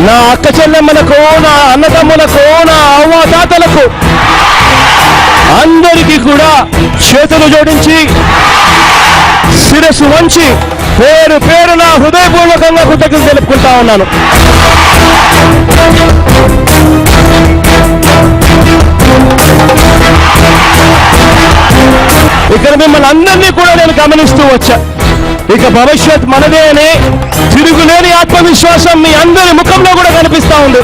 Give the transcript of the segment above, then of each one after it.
నా అక్క చెల్లెమ్మలకు, నా అన్నదమ్ములకు, నా అవ్వాతాతలకు అందరికీ కూడా చేతులు జోడించి శిరస్సు వంచి పేరు పేరున హృదయపూర్వకంగా కృతజ్ఞతలు తెలుపుకుంటా ఉన్నాను. ఇక్కడ మిమ్మల్ని అందరినీ కూడా నేను గమనిస్తూ వచ్చా. ఇక భవిష్యత్ మనదే అనే తిరుగులేని ఆత్మవిశ్వాసం మీ అందరి ముఖంలో కూడా కనిపిస్తా ఉంది.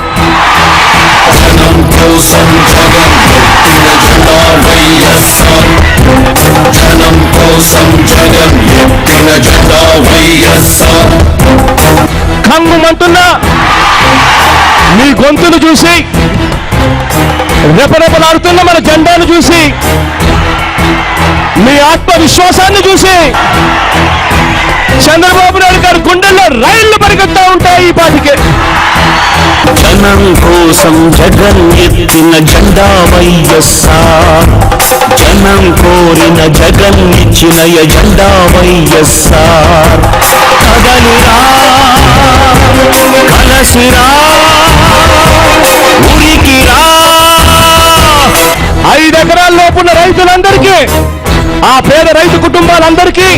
కంగుమంటున్న మీ గొంతులు చూసి, రెపరెపలాడుతున్న మన జెండాను చూసి, మీ ఆత్మవిశ్వాసాన్ని చూసి చంద్రబాబు నాయుడు గారి గుండెల్లో రైళ్లు పరిగెత్తా ఉంటాయి. ఈ పాటికే జనం కోసం జగన్ ఎత్తిన జెండా వైఎస్ఆర్, జనం కోరిన జగన్ ఇచ్చిన ఎజెండా వైఎస్ఆర్. కదలిరా కలసిరా ఉరికిరా. 5 ఎకరాల లోపున్న రైతులందరికీ, ఆ పేద రైతు కుటుంబాలందరికీ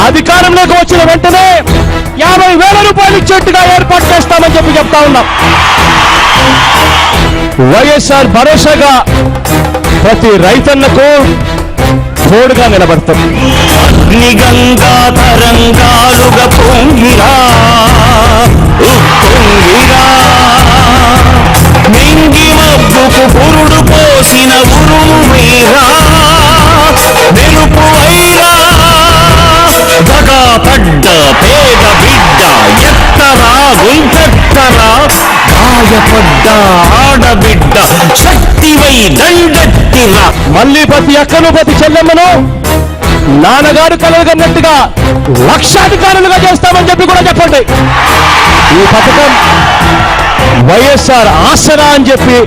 అధికారంలోకి వచ్చిన వెంటనే 50,000 రూపాయలు ఇచ్చేట్టుగా ఏర్పాటు చేస్తామని చెప్తా ఉన్నాం. వైఎస్ఆర్ భరోసాగా ప్రతి రైతన్నకు తోడుగా నిలబడతాం. అగ్నిగంగా తరంగాలుగా పొంగిరా ఉప్పొంగిరా, మింగి మబ్బుకు పురుడు పోసిన ఉరుము మీరా, మెరుపు వైరా, దగా పడ్డ పేద బిడ్డ ఎత్తరా గుంపెత్తరా, గాయపడ్డ ఆడబిడ్డ శక్తివై దండెత్తిరా. మళ్ళీ ప్రతి అక్కను ప్రతి చెల్లెమ్మను నాన్నగారు కలగన్నట్టుగా లక్షాధికారులుగా చేస్తామని చెప్పి కూడా చెప్పండి. ఈ పథకం వైఎస్ఆర్ ఆసరా అని చెప్పి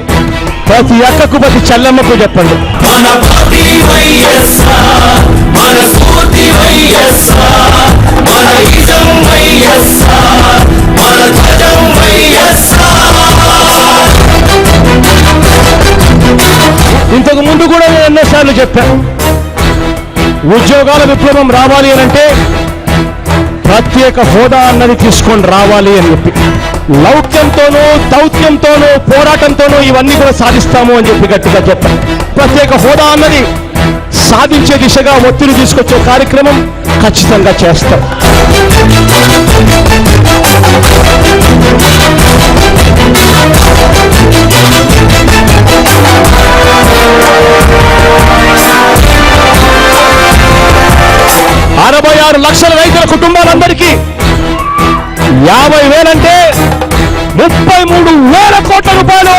ప్రతి అక్కకు ప్రతి చెల్లెమ్మకు చెప్పండి. మన పార్టీ వైఎస్ఆర్, మన స్ఫూర్తి వైఎస్ఆర్, మన ఇజం వైఎస్ఆర్, మన ధ్వజం వైఎస్ఆర్. ఇంతకు ముందు కూడా నేను ఎన్నోసార్లు చెప్పాను, ఉద్యోగాల విప్లవం రావాలి అనంటే ప్రత్యేక హోదా అన్నది తీసుకొని రావాలి అని చెప్పి, లౌక్యంతోనూ దౌత్యంతోనూ పోరాటంతోనూ ఇవన్నీ కూడా సాధిస్తాము అని చెప్పి గట్టిగా చెప్పాను. ప్రత్యేక హోదా అన్నది సాధించే దిశగా ఒత్తిడి తీసుకొచ్చే కార్యక్రమం ఖచ్చితంగా చేస్తాం. అరవై 66 లక్షల రైతుల కుటుంబాలందరికీ 50,000 అంటే 33,000 కోట్ల రూపాయలు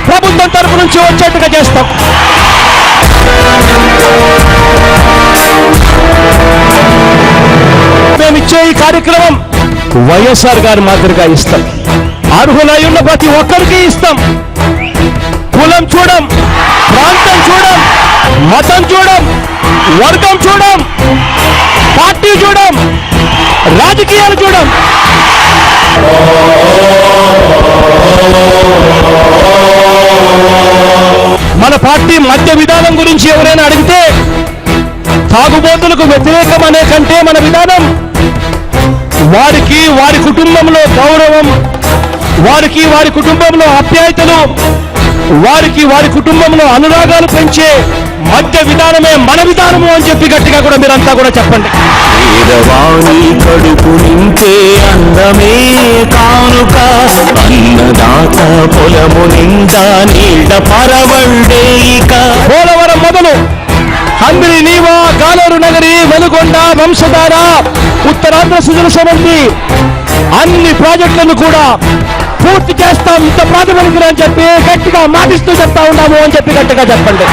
ప్రభుత్వం తరపు నుంచి వచ్చేట్టుగా చేస్తాం. మేమిచ్చే ఈ కార్యక్రమం వైఎస్ఆర్ గారి మాదిరిగా ఇస్తాం. అర్హులై ఉన్న ప్రతి ఒక్కరికి ఇస్తాం. కులం చూడం, ప్రాంతం చూడం, మతం చూడం, వర్గం చూడం, పార్టీ చూడం, రాజకీయాలు చూడం. మన పార్టీ మద్య విధానం గురించి ఎవరైనా అడిగితే తాగుబోతులకు వ్యతిరేకం అనే కంటే మన విధానం వారికి వారి కుటుంబంలో గౌరవం, వారికి వారి కుటుంబంలో ఆప్యాయతలు, వారికి వారి కుటుంబంలో అనురాగాలు పెంచే మధ్య విధానమే మన విధానము అని చెప్పి గట్టిగా కూడా మీరంతా కూడా చెప్పండి. పేదవాణి కడుపు నింపే అందమే కానుక, అన్నదాత పొలము నిండా నీడ పరవళ్ళే. ఇక పోలవరం మొదలు హంద్రి, నీవా, గాలేరు నగరి, వెలుగొండ, వంశధార, ఉత్తరాంధ్ర సుజల సమంతి అన్ని ప్రాజెక్టులను కూడా పూర్తి చేస్తాం. ఇంత ప్రాతిపదికన అని చెప్పి గట్టిగా మాటిస్తూ చెప్తా ఉన్నాము అని చెప్పి గట్టిగా చెప్పండి.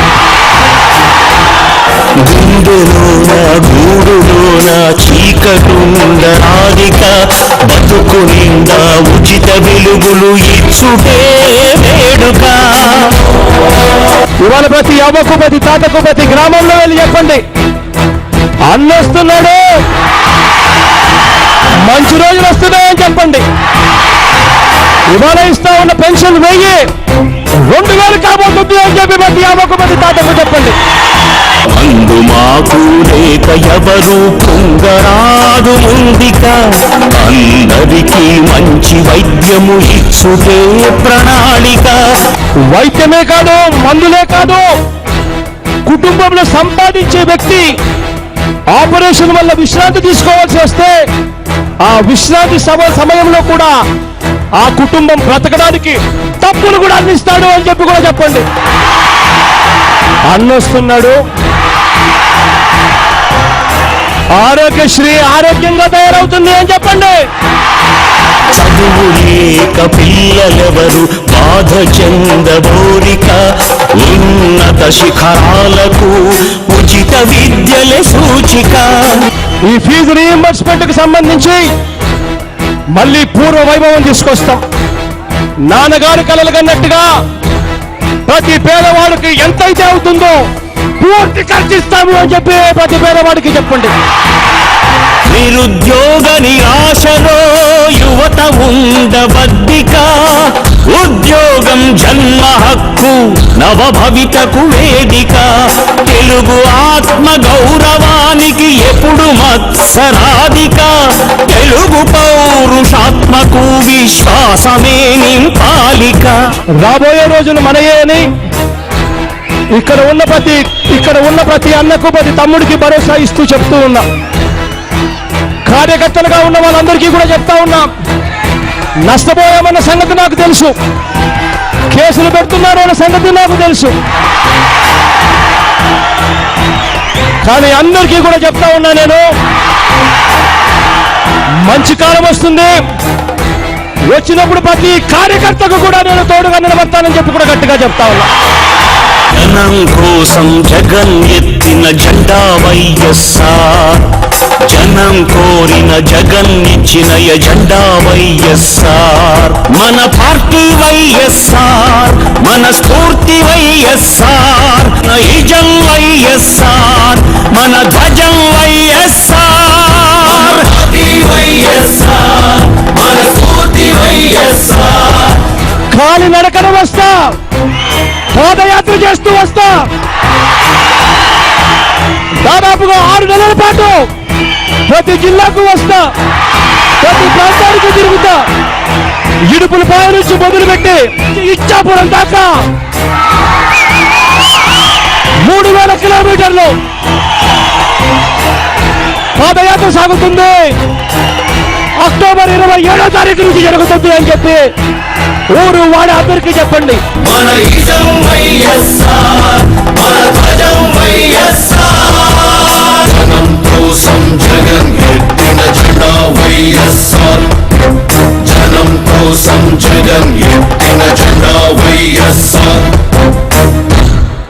గుండెలోన గూడులోన చీకటుండరాదిక, బతుకు నిండా ఉచిత వెలుగులు ఇచ్చుటే వేడుక. ఇవాళ ప్రతి అవ్వకు ప్రతి తాతకు ప్రతి గ్రామంలో వెళ్ళి చెప్పండి, అన్నొస్తున్నాడు, మంచి రోజులు వస్తున్నాయని చెప్పండి. ఇవాళ ఇస్తా ఉన్న పెన్షన్ 1000 కాబోతుంది అని చెప్పి ప్రతి అమ్మకమంది తాతకు చెప్పండి. అందు మాకు లేక ఎవరు పొంగరాదు ముందిక, అందరికీ మంచి వైద్యము ఇచ్చుటే ప్రణాళిక. వైద్యమే కాదు, మందులే కాదు, కుటుంబంలో సంపాదించే వ్యక్తి ఆపరేషన్ వల్ల విశ్రాంతి తీసుకోవాల్సి వస్తే ఆ విశ్రాంతి సమయంలో కూడా ఆ కుటుంబం బ్రతకడానికి డబ్బులు కూడా అందిస్తాడు అని చెప్పి కూడా చెప్పండి. అన్నొస్తున్నాడు, ఆరోగ్యశ్రీ ఆరోగ్యంగా తయారవుతుంది అని చెప్పండి. చదువు లేక పిల్లలెవరు బాధ చెందబోరిక, ఉన్నత శిఖరాలకు ఉచిత విద్యలే సూచిక. ఈ ఫీజు రీయింబర్స్మెంట్ కు సంబంధించి మళ్ళీ పూర్వ వైభవం తీసుకొస్తాం. నాన్నగారు కలలు కన్నట్టుగా ప్రతి పేదవాడికి ఎంతైతే అవుతుందో పూర్తి ఖర్చిస్తాము అని చెప్పి ప్రతి పేదవాడికి చెప్పండి. నిరుద్యోగ నిరాశలో యువత ఉండబద్దిక, ఉద్యోగం జన్మ హక్కు నవభవితకు వేదిక. తెలుగు ఆత్మ గౌరవానికి ఎప్పుడు మత్సరాధిక, తెలుగు పౌరుషాత్మకు విశ్వాసమే నింపాలిక. రాబోయే రోజులు మనయే అని ఇక్కడ ఉన్న ప్రతి అన్నకు ప్రతి తమ్ముడికి భరోసా ఇస్తూ చెప్తూ ఉన్నా. కార్యకర్తలుగా ఉన్న వాళ్ళందరికీ కూడా చెప్తా ఉన్నా, నష్టపోయామన్న సంగతి నాకు తెలుసు, కేసులు పెడుతున్నారు అన్న సంగతి నాకు తెలుసు. కానీ అందరికీ కూడా చెప్తా ఉన్నా, నేను మంచి కాలం వస్తుంది, వచ్చినప్పుడు ప్రతి కార్యకర్తకు కూడా నేను తోడుగా నిలబడతానని చెప్పి కూడా గట్టిగా చెప్తా ఉన్నా. జనం కోసం జగన్ ఎత్తిన జెండా వైఎస్ఆర్, జనం కోరిన జగన్ ఇచ్చిన ఎజెండా వైఎస్ఆర్. మన పార్టీ వైఎస్ఆర్, మన స్ఫూర్తి వైఎస్ఆర్, నైజం వైఎస్ఆర్, మన ధ్వజం వైఎస్ఆర్. మన స్ఫూర్తి వైఎస్ఆర్. కాలి నడకన వస్తా, పాదయాత్ర చేస్తూ వస్తా, దాదాపుగా 6 నెలల పాటు ప్రతి జిల్లాకు వస్తా, ప్రతి ప్రాంతానికి తిరుగుతా. ఇడుపులపాయ నుంచి మొదలుపెట్టి ఇచ్చాపురం దాకా 3000 కిలోమీటర్లు పాదయాత్ర సాగుతుంది. అక్టోబర్ 27వ తారీఖు నుంచి జరుగుతుంది అని చెప్పి ఊరు వాడ అందరికీ చెప్పండి. మన ఇజం వైఎస్ఆర్, మన ధ్వజం వైఎస్ఆర్. జనం కోసం జగన్ ఎత్తిన జెండా వైఎస్ఆర్, జనం కోసం జగన్ ఎత్తిన జెండా వైఎస్ఆర్.